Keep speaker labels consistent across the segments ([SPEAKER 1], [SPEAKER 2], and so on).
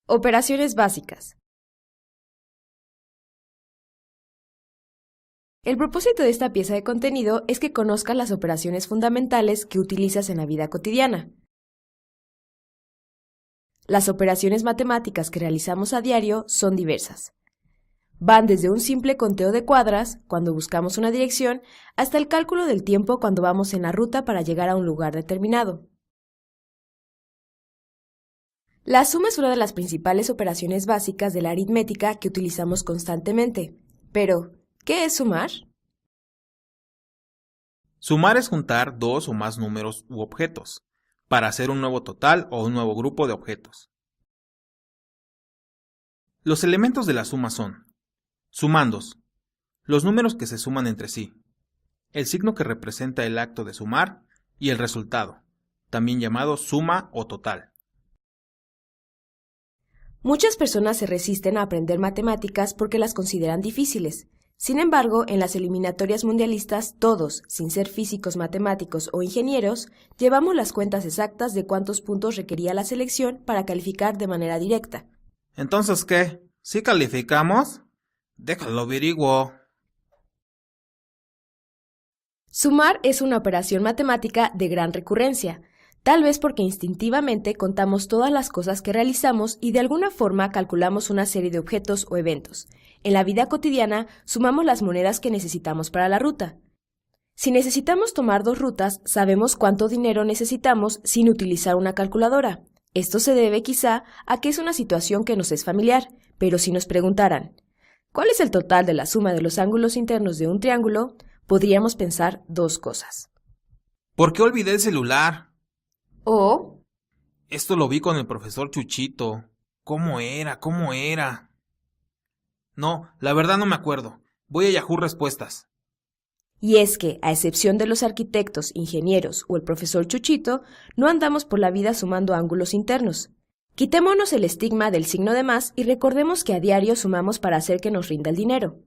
[SPEAKER 1] Operaciones básicas. El propósito de esta pieza de contenido es que conozcas las operaciones fundamentales que utilizas en la vida cotidiana. Las operaciones matemáticas que realizamos a diario son diversas. Van desde un simple conteo de cuadras, cuando buscamos una dirección, hasta el cálculo del tiempo cuando vamos en la ruta para llegar a un lugar determinado. La suma es una de las principales operaciones básicas de la aritmética que utilizamos constantemente. Pero, ¿qué es sumar?
[SPEAKER 2] Sumar es juntar dos o más números u objetos, para hacer un nuevo total o un nuevo grupo de objetos. Los elementos de la suma son sumandos, los números que se suman entre sí, el signo que representa el acto de sumar y el resultado, también llamado suma o total.
[SPEAKER 1] Muchas personas se resisten a aprender matemáticas porque las consideran difíciles. Sin embargo, en las eliminatorias mundialistas, todos, sin ser físicos, matemáticos o ingenieros, llevamos las cuentas exactas de cuántos puntos requería la selección para calificar de manera directa.
[SPEAKER 2] ¿Entonces qué? ¿Sí calificamos? Déjalo averiguo.
[SPEAKER 1] Sumar es una operación matemática de gran recurrencia, tal vez porque instintivamente contamos todas las cosas que realizamos y de alguna forma calculamos una serie de objetos o eventos. En la vida cotidiana, sumamos las monedas que necesitamos para la ruta. Si necesitamos tomar dos rutas, sabemos cuánto dinero necesitamos sin utilizar una calculadora. Esto se debe quizá a que es una situación que nos es familiar, pero si nos preguntaran, ¿cuál es el total de la suma de los ángulos internos de un triángulo?, podríamos pensar dos cosas.
[SPEAKER 2] ¿Por qué olvidé el celular?
[SPEAKER 1] O,
[SPEAKER 2] Esto lo vi con el profesor Chuchito. ¿Cómo era? ¿Cómo era? No, la verdad no me acuerdo. Voy a Yahoo Respuestas.
[SPEAKER 1] y es que, a excepción de los arquitectos, ingenieros o el profesor Chuchito, no andamos por la vida sumando ángulos internos. Quitémonos el estigma del signo de más y recordemos que a diario sumamos para hacer que nos rinda el dinero.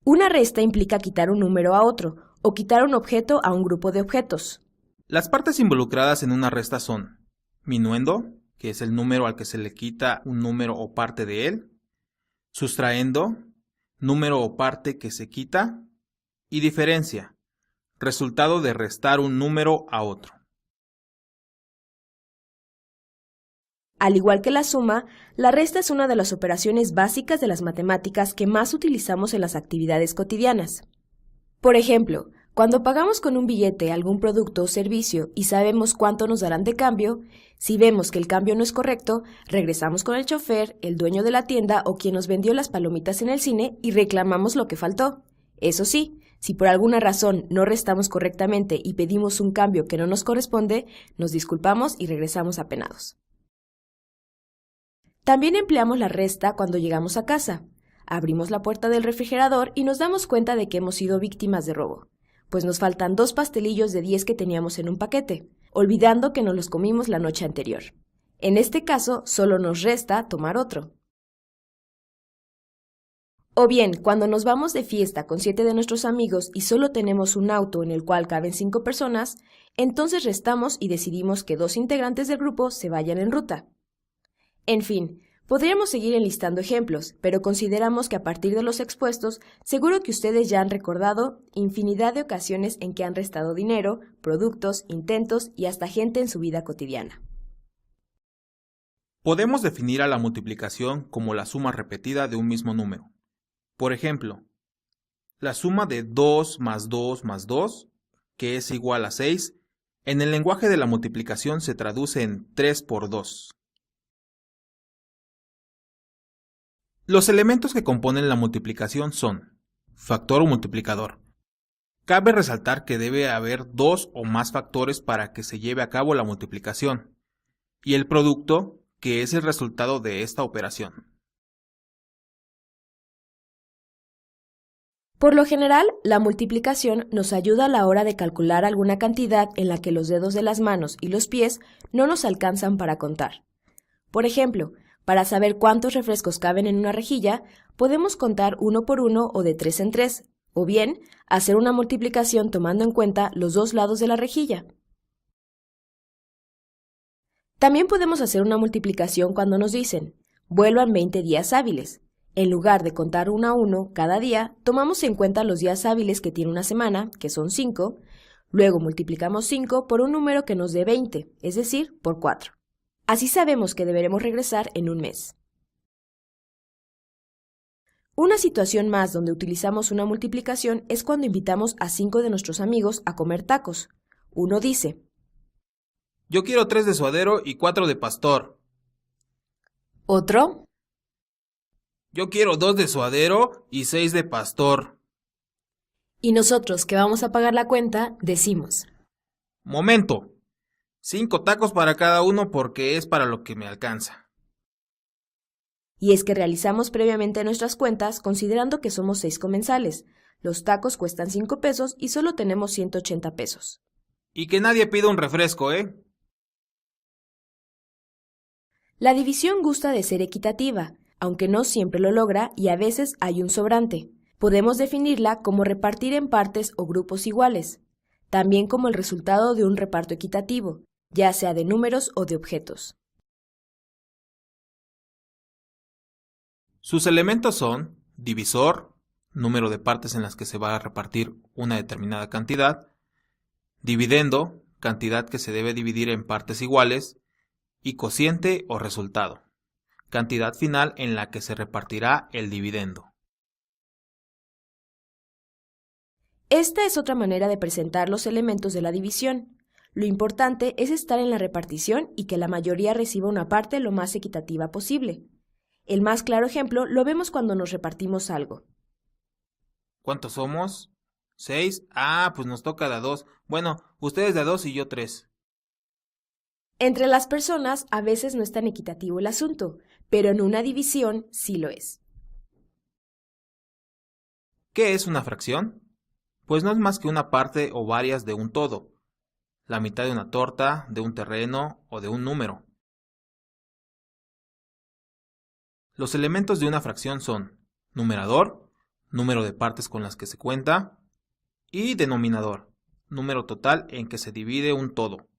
[SPEAKER 1] Una resta implica quitar un número a otro, o quitar un objeto a un grupo de objetos.
[SPEAKER 2] Las partes involucradas en una resta son minuendo, que es el número al que se le quita un número o parte de él, sustraendo, número o parte que se quita, y diferencia, resultado de restar un número a otro.
[SPEAKER 1] Al igual que la suma, la resta es una de las operaciones básicas de las matemáticas que más utilizamos en las actividades cotidianas. Por ejemplo, cuando pagamos con un billete algún producto o servicio y sabemos cuánto nos darán de cambio, si vemos que el cambio no es correcto, regresamos con el chofer, el dueño de la tienda o quien nos vendió las palomitas en el cine y reclamamos lo que faltó. Eso sí, si por alguna razón no restamos correctamente y pedimos un cambio que no nos corresponde, nos disculpamos y regresamos apenados. También empleamos la resta cuando llegamos a casa. Abrimos la puerta del refrigerador y nos damos cuenta de que hemos sido víctimas de robo, pues nos faltan 2 pastelillos de 10 que teníamos en un paquete, olvidando que nos los comimos la noche anterior. En este caso, solo nos resta tomar otro. O bien, cuando nos vamos de fiesta con 7 de nuestros amigos y solo tenemos un auto en el cual caben 5 personas, entonces restamos y decidimos que 2 integrantes del grupo se vayan en ruta. En fin, podríamos seguir enlistando ejemplos, pero consideramos que a partir de los expuestos, seguro que ustedes ya han recordado infinidad de ocasiones en que han restado dinero, productos, intentos y hasta gente en su vida cotidiana.
[SPEAKER 2] Podemos definir a la multiplicación como la suma repetida de un mismo número. Por ejemplo, la suma de 2 más 2 más 2, que es igual a 6, en el lenguaje de la multiplicación se traduce en 3 por 2. Los elementos que componen la multiplicación son factor o multiplicador. Cabe resaltar que debe haber 2 o más factores para que se lleve a cabo la multiplicación, y el producto, que es el resultado de esta operación.
[SPEAKER 1] Por lo general, la multiplicación nos ayuda a la hora de calcular alguna cantidad en la que los dedos de las manos y los pies no nos alcanzan para contar. Por ejemplo, para saber cuántos refrescos caben en una rejilla, podemos contar uno por uno o de 3 en 3, o bien hacer una multiplicación tomando en cuenta los dos lados de la rejilla. También podemos hacer una multiplicación cuando nos dicen, vuelvan 20 días hábiles. En lugar de contar 1 a 1 cada día, tomamos en cuenta los días hábiles que tiene una semana, que son 5, luego multiplicamos 5 por un número que nos dé 20, es decir, por 4. Así sabemos que deberemos regresar en un mes. Una situación más donde utilizamos una multiplicación es cuando invitamos a 5 de nuestros amigos a comer tacos. Uno dice,
[SPEAKER 2] yo quiero 3 de suadero y 4 de pastor.
[SPEAKER 1] Otro,
[SPEAKER 2] yo quiero 2 de suadero y 6 de pastor.
[SPEAKER 1] Y nosotros, que vamos a pagar la cuenta, decimos,
[SPEAKER 2] momento, 5 tacos para cada uno porque es para lo que me alcanza.
[SPEAKER 1] Y es que realizamos previamente nuestras cuentas considerando que somos 6 comensales. Los tacos cuestan 5 pesos y solo tenemos 180 pesos.
[SPEAKER 2] Y que nadie pida un refresco, ¿eh?
[SPEAKER 1] La división gusta de ser equitativa, aunque no siempre lo logra y a veces hay un sobrante. Podemos definirla como repartir en partes o grupos iguales, también como el resultado de un reparto equitativo, ya sea de números o de objetos.
[SPEAKER 2] Sus elementos son divisor, número de partes en las que se va a repartir una determinada cantidad, dividendo, cantidad que se debe dividir en partes iguales, y cociente o resultado, cantidad final en la que se repartirá el dividendo.
[SPEAKER 1] Esta es otra manera de presentar los elementos de la división. Lo importante es estar en la repartición y que la mayoría reciba una parte lo más equitativa posible. El más claro ejemplo lo vemos cuando nos repartimos algo.
[SPEAKER 2] ¿Cuántos somos? 6. Ah, pues nos toca de a 2. Bueno, ustedes de a 2 y yo 3.
[SPEAKER 1] Entre las personas a veces no es tan equitativo el asunto, pero en una división sí lo es.
[SPEAKER 2] ¿Qué es una fracción? Pues no es más que una parte o varias de un todo, la mitad de una torta, de un terreno o de un número. Los elementos de una fracción son numerador, número de partes con las que se cuenta, y denominador, número total en que se divide un todo.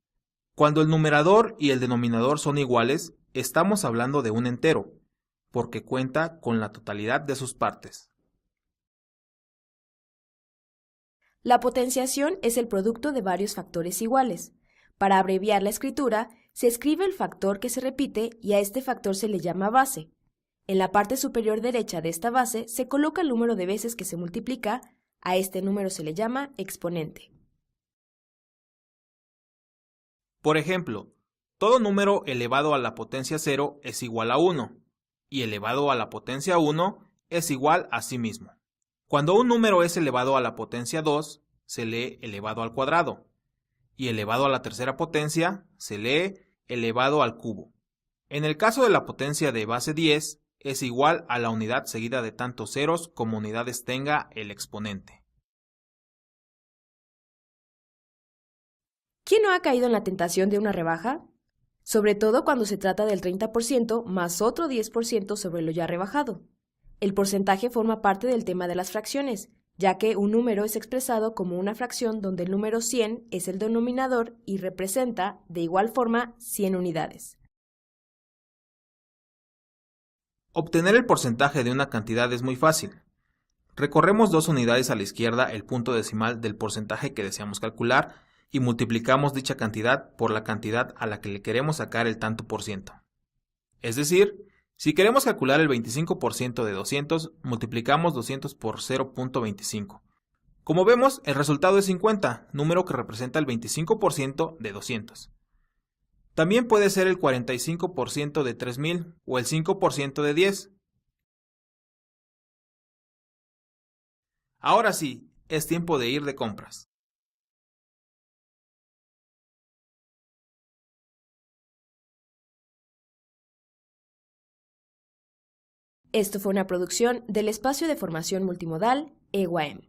[SPEAKER 2] Cuando el numerador y el denominador son iguales, estamos hablando de un entero, porque cuenta con la totalidad de sus partes.
[SPEAKER 1] La potenciación es el producto de varios factores iguales. Para abreviar la escritura, se escribe el factor que se repite y a este factor se le llama base. En la parte superior derecha de esta base se coloca el número de veces que se multiplica, a este número se le llama exponente.
[SPEAKER 2] Por ejemplo, todo número elevado a la potencia 0 es igual a 1, y elevado a la potencia 1 es igual a sí mismo. Cuando un número es elevado a la potencia 2, se lee elevado al cuadrado, y elevado a la tercera potencia, se lee elevado al cubo. En el caso de la potencia de base 10, es igual a la unidad seguida de tantos ceros como unidades tenga el exponente.
[SPEAKER 1] ¿Quién no ha caído en la tentación de una rebaja? Sobre todo cuando se trata del 30% más otro 10% sobre lo ya rebajado. El porcentaje forma parte del tema de las fracciones, ya que un número es expresado como una fracción donde el número 100 es el denominador y representa, de igual forma, 100 unidades.
[SPEAKER 2] Obtener el porcentaje de una cantidad es muy fácil. Recorremos 2 unidades a la izquierda el punto decimal del porcentaje que deseamos calcular y multiplicamos dicha cantidad por la cantidad a la que le queremos sacar el tanto por ciento. Es decir, si queremos calcular el 25% de 200, multiplicamos 200 por 0.25. Como vemos, el resultado es 50, número que representa el 25% de 200. También puede ser el 45% de 3000 o el 5% de 10. Ahora sí, es tiempo de ir de compras.
[SPEAKER 1] Esto fue una producción del Espacio de Formación Multimodal, EWAEM.